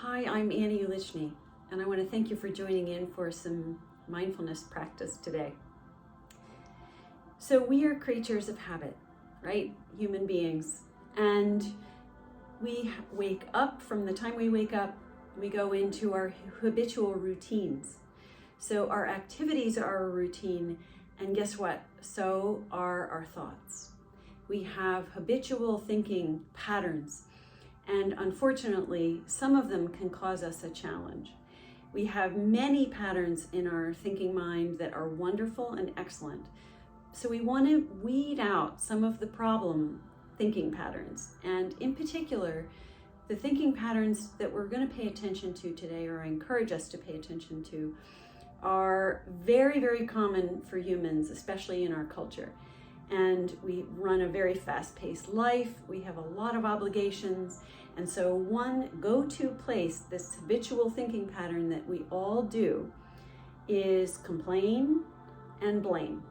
Hi, I'm Annie Ulichny, and I want to thank you for joining in for some mindfulness practice today. So we are creatures of habit, right? Human beings. And we wake up, from the time we wake up, we go into our habitual routines. So our activities are a routine, and guess what? So are our thoughts. We have habitual thinking patterns. And unfortunately, some of them can cause us a challenge. We have many patterns in our thinking mind that are wonderful and excellent. So we want to weed out some of the problem thinking patterns. And in particular, the thinking patterns that we're going to pay attention to today, or I encourage us to pay attention to, are very, very common for humans, especially in our culture. And we run a very fast-paced life. We have a lot of obligations. And so one go-to place, this habitual thinking pattern that we all do, is complain and blame.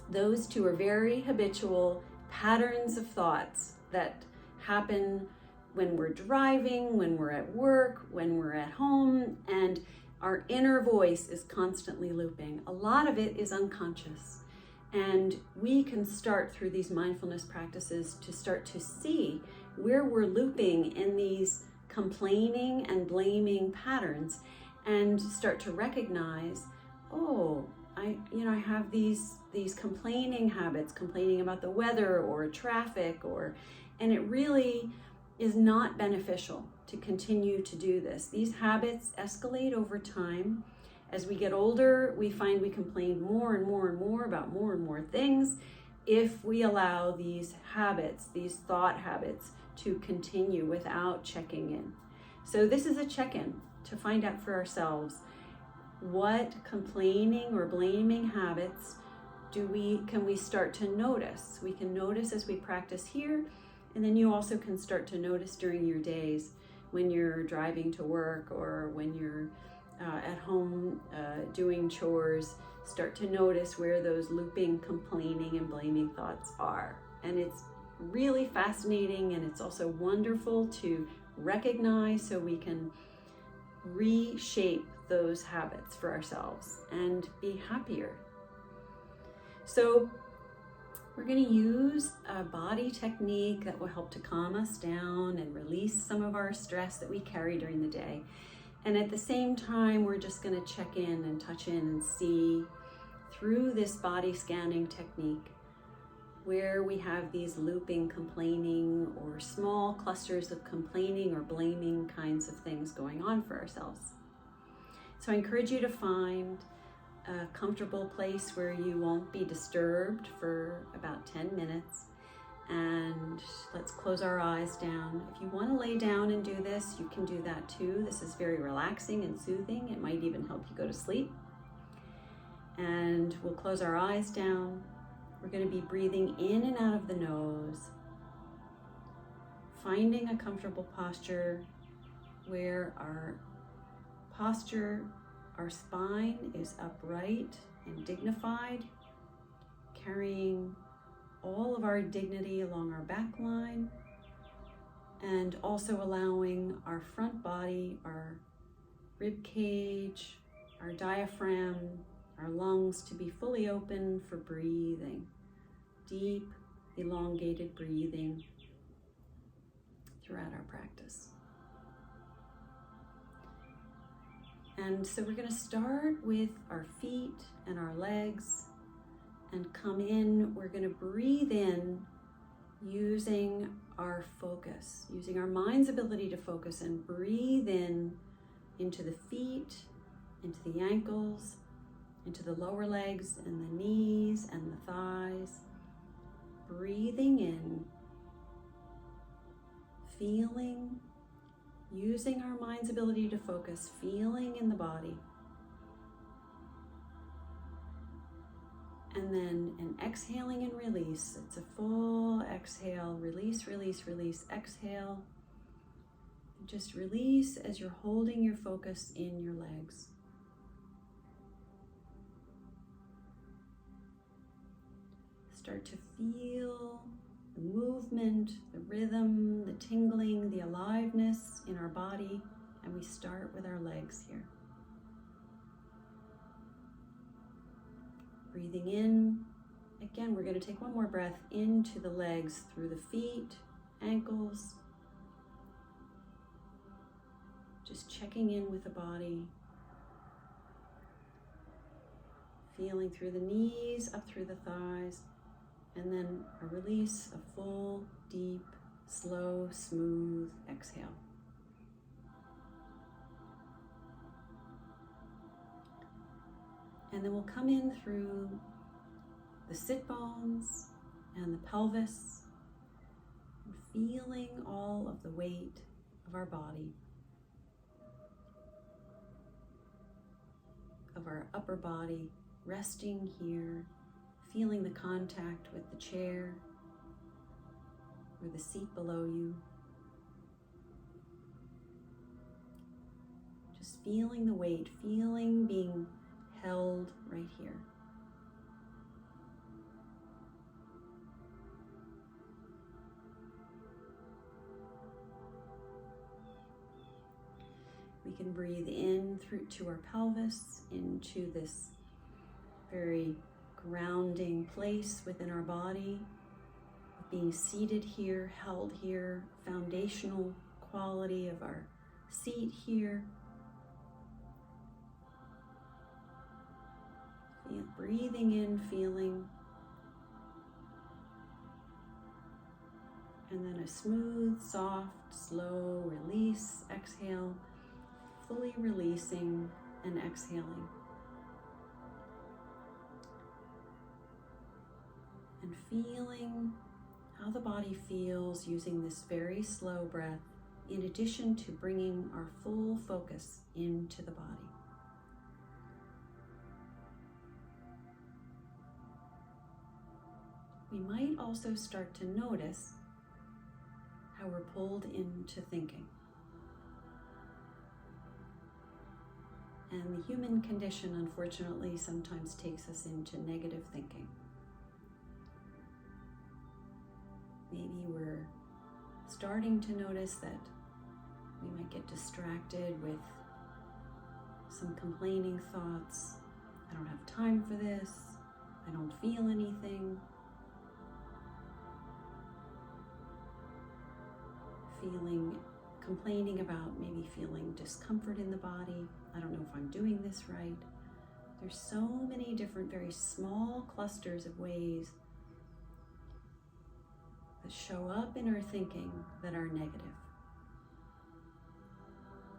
Those two are very habitual patterns of thoughts that happen when we're driving, when we're at work, when we're at home, and our inner voice is constantly looping. A lot of it is unconscious. And we can start through these mindfulness practices to start to see where we're looping in these complaining and blaming patterns, and start to recognize, oh, I have these complaining habits, complaining about the weather or traffic, and it really is not beneficial to continue to do this. These habits escalate over time. As we get older, we find we complain more and more and more about more and more things if we allow these habits, these thought habits, to continue without checking in. So this is a check-in to find out for ourselves, what complaining or blaming habits can we start to notice? We can notice as we practice here, and then you also can start to notice during your days when you're driving to work or when you're at home doing chores. Start to notice where those looping, complaining, and blaming thoughts are. And it's really fascinating, and it's also wonderful to recognize so we can reshape those habits for ourselves and be happier. So we're going to use a body technique that will help to calm us down and release some of our stress that we carry during the day. And at the same time, we're just going to check in and touch in and see through this body scanning technique where we have these looping, complaining, or small clusters of complaining or blaming kinds of things going on for ourselves. So I encourage you to find a comfortable place where you won't be disturbed for about 10 minutes. And let's close our eyes down. If you want to lay down and do this, you can do that too. This is very relaxing and soothing. It might even help you go to sleep. And we'll close our eyes down. We're going to be breathing in and out of the nose, finding a comfortable posture where our spine is upright and dignified, carrying all of our dignity along our back line, and also allowing our front body, our rib cage, our diaphragm, our lungs to be fully open for breathing, deep, elongated breathing throughout our practice. And so we're going to start with our feet and our legs and come in. We're going to breathe in using our focus, using our mind's ability to focus, and breathe in into the feet, into the ankles, into the lower legs and the knees and the thighs. Breathing in, feeling, using our mind's ability to focus, feeling in the body. And then an exhaling and release. It's a full exhale, release, release, release, exhale. Just release as you're holding your focus in your legs. Start to feel the movement, the rhythm, the tingling, the aliveness in our body And we start with our legs here. Breathing in. Again, we're going to take one more breath into the legs through the feet, ankles. Just checking in with the body. Feeling through the knees, up through the thighs. And then a release, a full, deep, slow, smooth exhale. And then we'll come in through the sit bones and the pelvis, and feeling all of the weight of our body, of our upper body, resting here, feeling the contact with the chair or the seat below you. Just feeling the weight, feeling being held right here. We can breathe in through to our pelvis, into this very grounding place within our body, being seated here, held here, foundational quality of our seat here. Breathing in, feeling, and then a smooth, soft, slow release, exhale, fully releasing and exhaling. And feeling how the body feels using this very slow breath, in addition to bringing our full focus into the body. We might also start to notice how we're pulled into thinking. And the human condition, unfortunately, sometimes takes us into negative thinking. Maybe we're starting to notice that we might get distracted with some complaining thoughts. I don't have time for this. I don't feel anything. Complaining about maybe feeling discomfort in the body. I don't know if I'm doing this right. There's so many different, very small clusters of ways that show up in our thinking that are negative.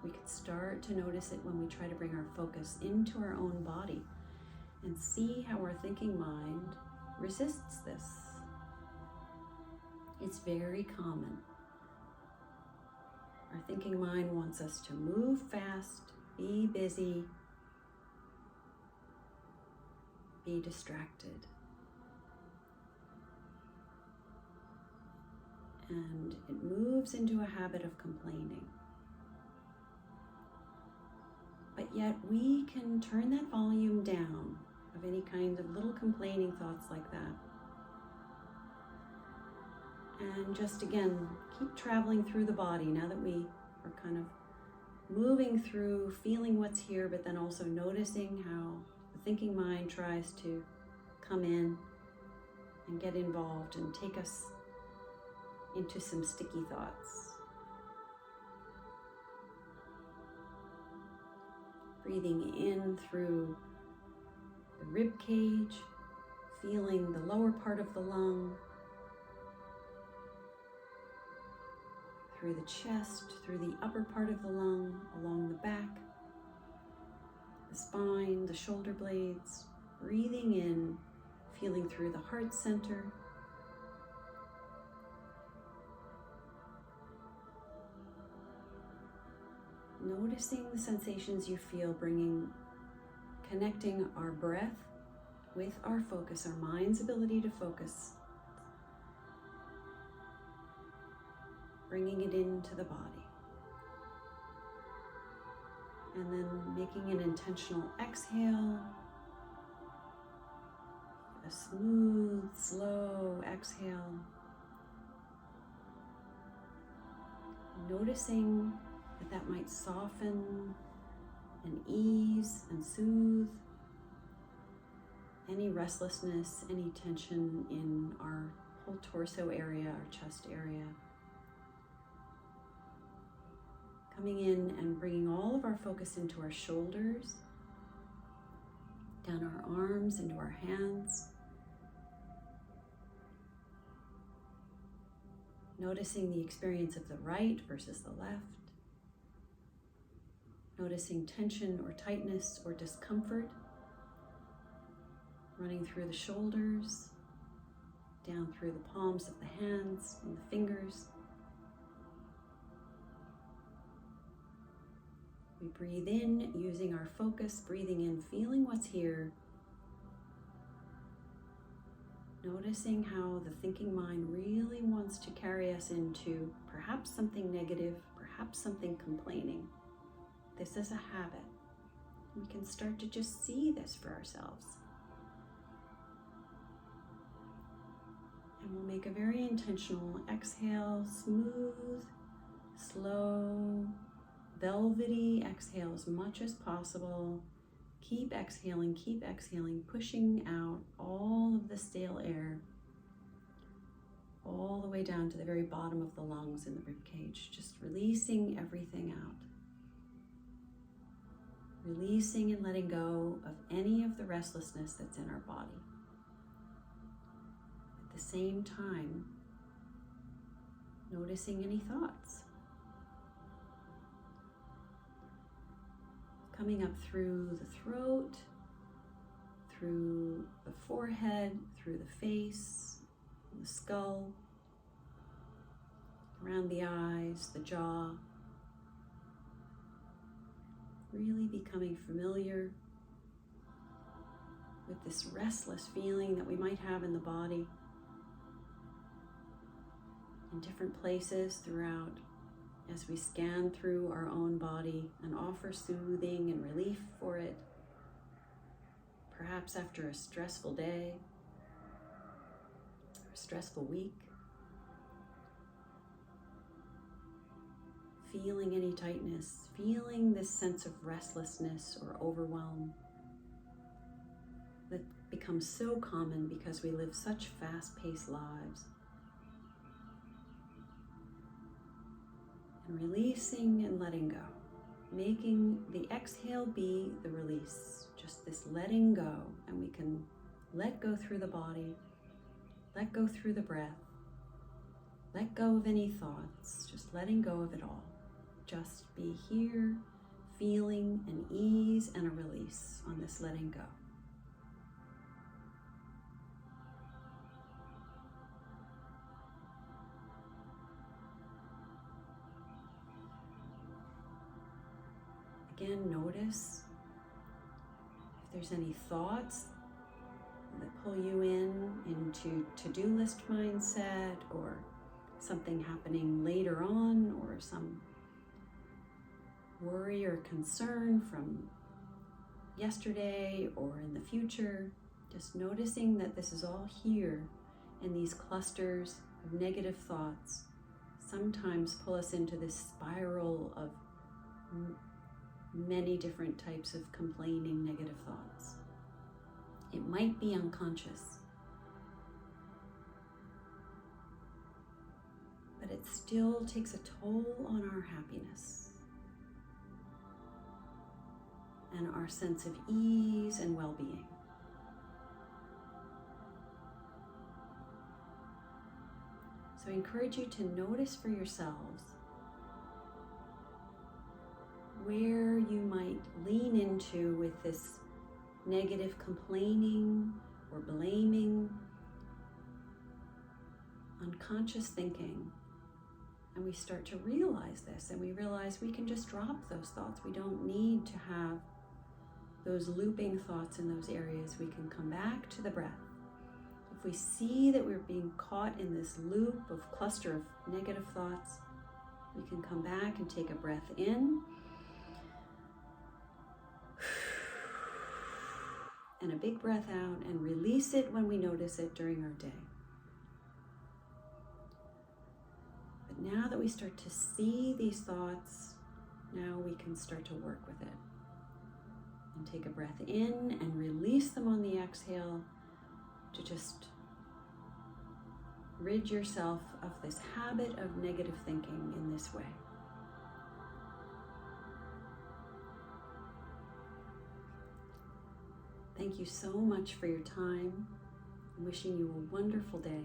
We could start to notice it when we try to bring our focus into our own body and see how our thinking mind resists this. It's very common. Our thinking mind wants us to move fast, be busy, be distracted. And it moves into a habit of complaining. But yet we can turn that volume down of any kind of little complaining thoughts like that. And just again, keep traveling through the body now that we are kind of moving through, feeling what's here, but then also noticing how the thinking mind tries to come in and get involved and take us into some sticky thoughts. Breathing in through the rib cage, feeling the lower part of the lung, through the chest, through the upper part of the lung, along the back, the spine, the shoulder blades. Breathing in, feeling through the heart center. Noticing the sensations you feel, connecting our breath with our focus, our mind's ability to focus. Bringing it into the body. And then making an intentional exhale. A smooth, slow exhale. Noticing that might soften and ease and soothe any restlessness, any tension in our whole torso area, our chest area. Coming in and bringing all of our focus into our shoulders, down our arms, into our hands. Noticing the experience of the right versus the left. Noticing tension or tightness or discomfort running through the shoulders, down through the palms of the hands and the fingers. We breathe in, using our focus, breathing in, feeling what's here. Noticing how the thinking mind really wants to carry us into perhaps something negative, perhaps something complaining. This is a habit. We can start to just see this for ourselves. And we'll make a very intentional exhale, smooth, slow, velvety exhale as much as possible. Keep exhaling, pushing out all of the stale air all the way down to the very bottom of the lungs in the rib cage, just releasing everything out. Releasing and letting go of any of the restlessness that's in our body. At the same time, noticing any thoughts. Coming up through the throat, through the forehead, through the face, the skull, around the eyes, the jaw. Really becoming familiar with this restless feeling that we might have in the body, in different places throughout, as we scan through our own body and offer soothing and relief for it, perhaps after a stressful day, or a stressful week. Feeling any tightness, feeling this sense of restlessness or overwhelm that becomes so common because we live such fast-paced lives. And releasing and letting go, making the exhale be the release, just this letting go, and we can let go through the body, let go through the breath, let go of any thoughts, just letting go of it all. Just be here, feeling an ease and a release on this letting go. Again, notice if there's any thoughts that pull you into to-do list mindset, or something happening later on, or some worry or concern from yesterday or in the future. Just noticing that this is all here, and these clusters of negative thoughts sometimes pull us into this spiral of many different types of complaining negative thoughts. It might be unconscious, but it still takes a toll on our happiness and our sense of ease and well-being. So I encourage you to notice for yourselves where you might lean into with this negative complaining or blaming, unconscious thinking. And we start to realize this, and we realize we can just drop those thoughts. We don't need to have those looping thoughts in those areas. We can come back to the breath. If we see that we're being caught in this loop of cluster of negative thoughts, we can come back and take a breath in and a big breath out, and release it when we notice it during our day. But now that we start to see these thoughts we can start to work with it. And take a breath in and release them on the exhale to just rid yourself of this habit of negative thinking in this way. Thank you so much for your time. I'm wishing you a wonderful day.